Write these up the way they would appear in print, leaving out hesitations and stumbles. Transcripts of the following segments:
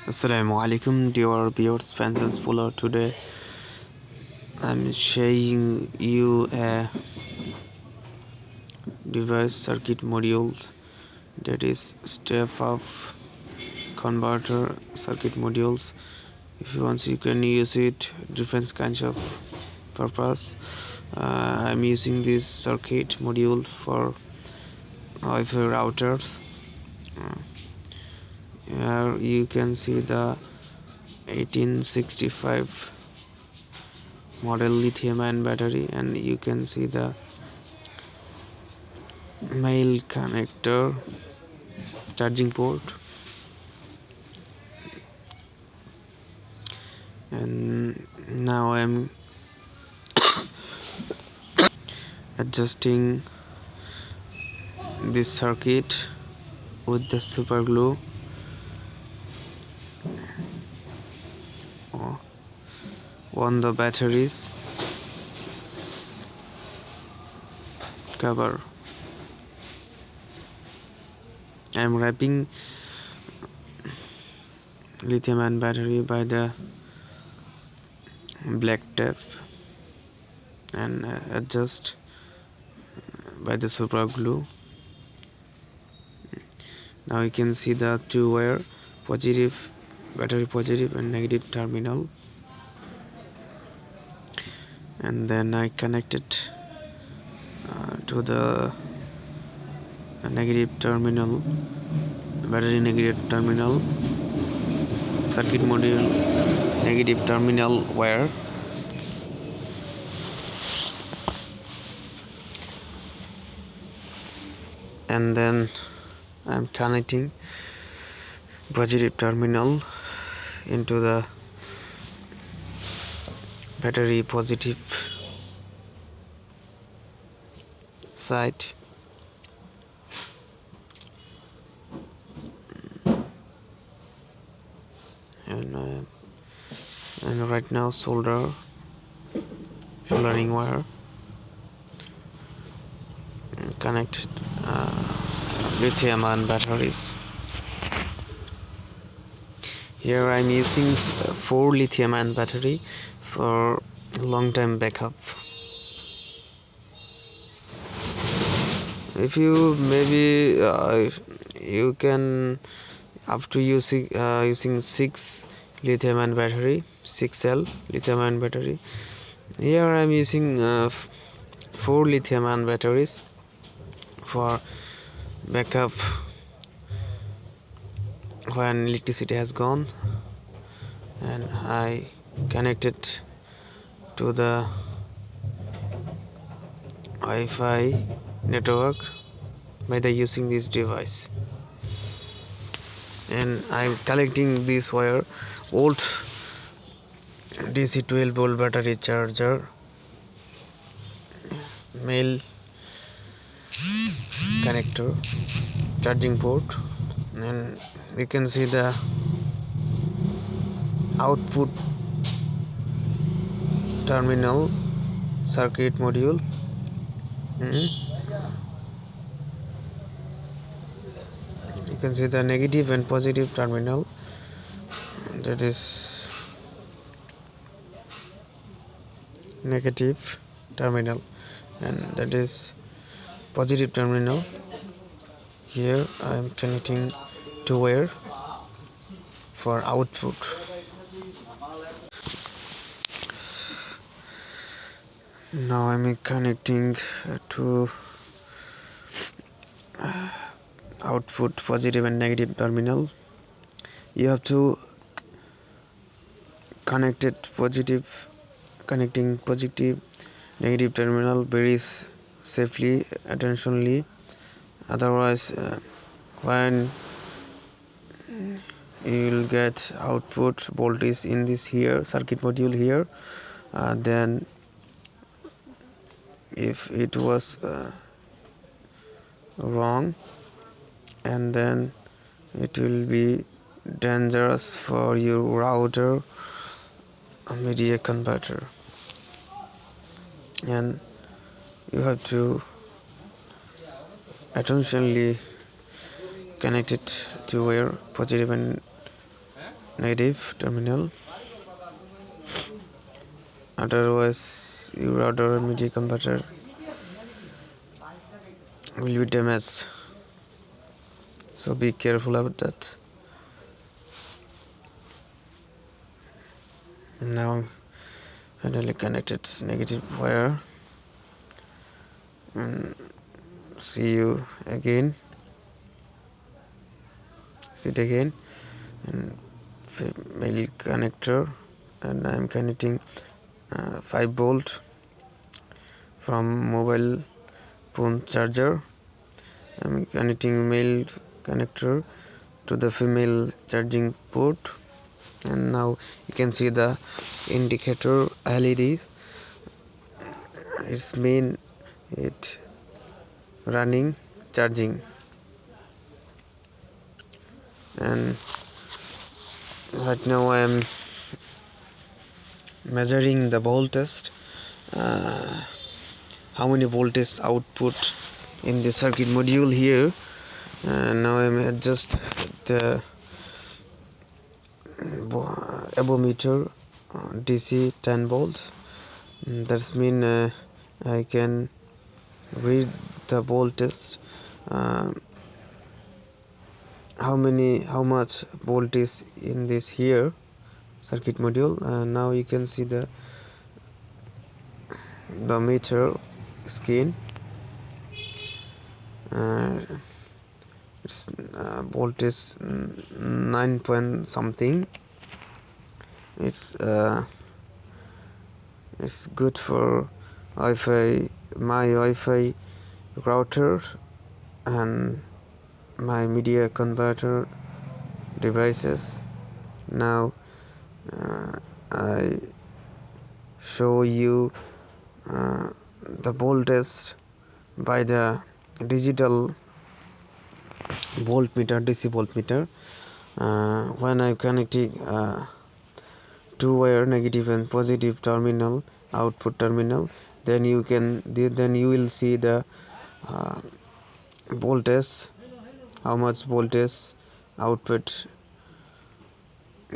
Assalamu alaikum, dear viewers, fans and followers. Today I'm showing you a device circuit module, that is step of converter circuit modules. If you want, you can use it different kinds of purpose. I'm using this circuit module for wifirouters. Here you can see the 1865 model lithium-ion battery, and you can see the male connector charging port, and now I'm adjusting this circuit with the super glue on the batteries cover. I'm wrapping lithium-ion battery by the black tape and adjust by the super glue. Now you can see the two wire positive, battery positive and negative terminal, and then I connected to the negative terminal, battery negative terminal, circuit module negative terminal wire, and then I'm connecting positive terminal into the battery positive side, and right now soldering wire connect lithium-ion batteries. Here I'm using 4 lithium-ion battery for long-time backup. If you maybe you can up to using 6 lithium-ion battery, 6 cell lithium-ion battery. Here I'm using 4 lithium-ion batteries for backup when electricity has gone, and I connected to the Wi-Fi network by the using this device, and I'm collecting this wire old DC 12-volt battery charger, male connector charging port, and you can see the output terminal circuit module. You can see the negative and positive terminal, that is negative terminal, and that is positive terminal. Here I am connecting to wire for output. Now I am connecting to output positive and negative terminal. You have to connecting positive negative terminal very safely, attentionally. Otherwise when you will get output voltage in this here circuit module here, then if it was wrong, and then it will be dangerous for your router media converter, and you have to attentionally connect it to wire positive and negative terminal. Otherwise your router media converter will be damaged, so be careful about that. Now finally connected negative wire, and see it again, and male connector, and I am connecting 5 volt from mobile phone charger. I am connecting male connector to the female charging port, and now you can see the indicator LED. It's mean it running charging, and right now I am measuring the voltage, how many voltage output in the circuit module here. Now I am adjust the ammeter DC 10 volts. That's mean I can read the voltage, how much voltage in this here circuit module. Now you can see the meter screen. It's voltage 9 point something. It's good for Wi-Fi, my Wi-Fi router and my media converter devices. Now I show you the voltage by the digital voltmeter, DC voltmeter. When I connecting 2 wire negative and positive terminal, output terminal, then you will see the voltage, how much voltage output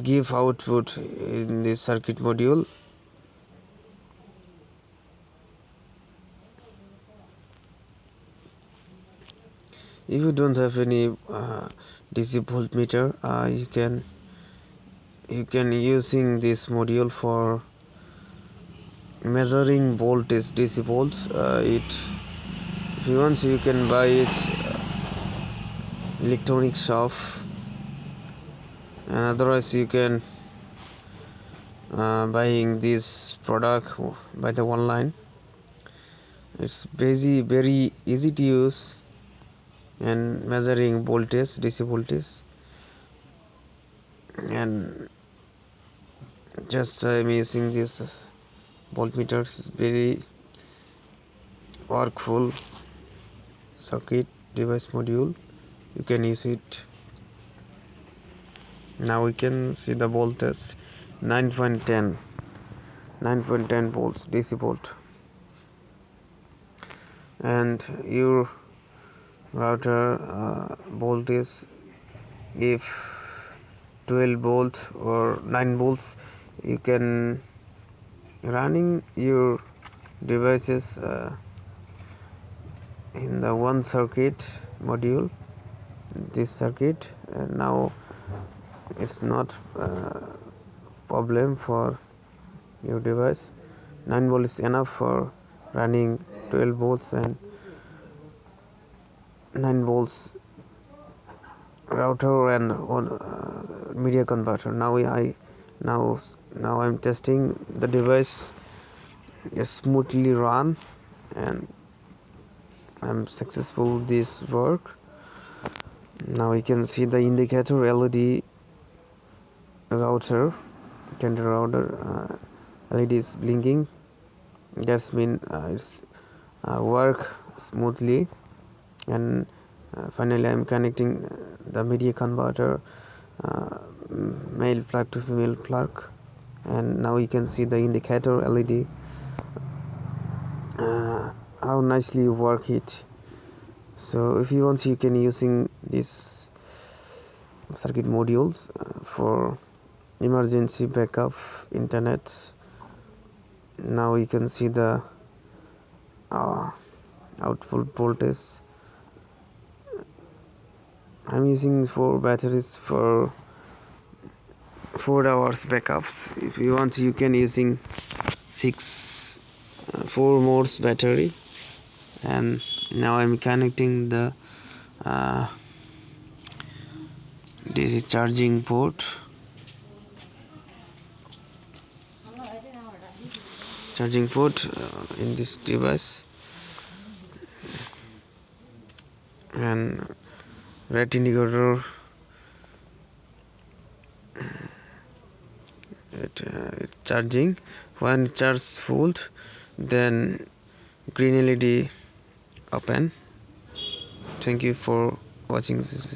give output in this circuit module. If you don't have any DC voltmeter, you can using this module for measuring voltage, DC volts. If you want, you can buy it electronic shop, and otherwise you can buying this product by the online. It's very easy to use and measuring voltage, DC voltage, and just I'm using this voltmeter. Is very powerful circuit device module. You can use it. Now we can see the voltage 9.10 volts DC volt, and your router voltage, if 12 volt or 9 volts, you can running your devices in the one circuit module, this circuit. Now it's not problem for your device. 9 volt is enough for running 12 volts and 9 volts router and media converter. Now I'm testing the device is smoothly run, and I'm successful this work. Now you can see the indicator LED router, LED is blinking. That's mean it's work smoothly. And finally I'm connecting the media converter, male plug to female plug, and now you can see the indicator LED, how nicely you work it. So if you want, you can using these circuit modules for emergency backup internet. Now you can see the output voltage. I'm using 4 batteries for 4 hours backups. If you want, you can using 4 more battery. And now I'm connecting the DC charging port. In this device, and red indicator charging. When charge full, then green LED open. Thank you for watching this.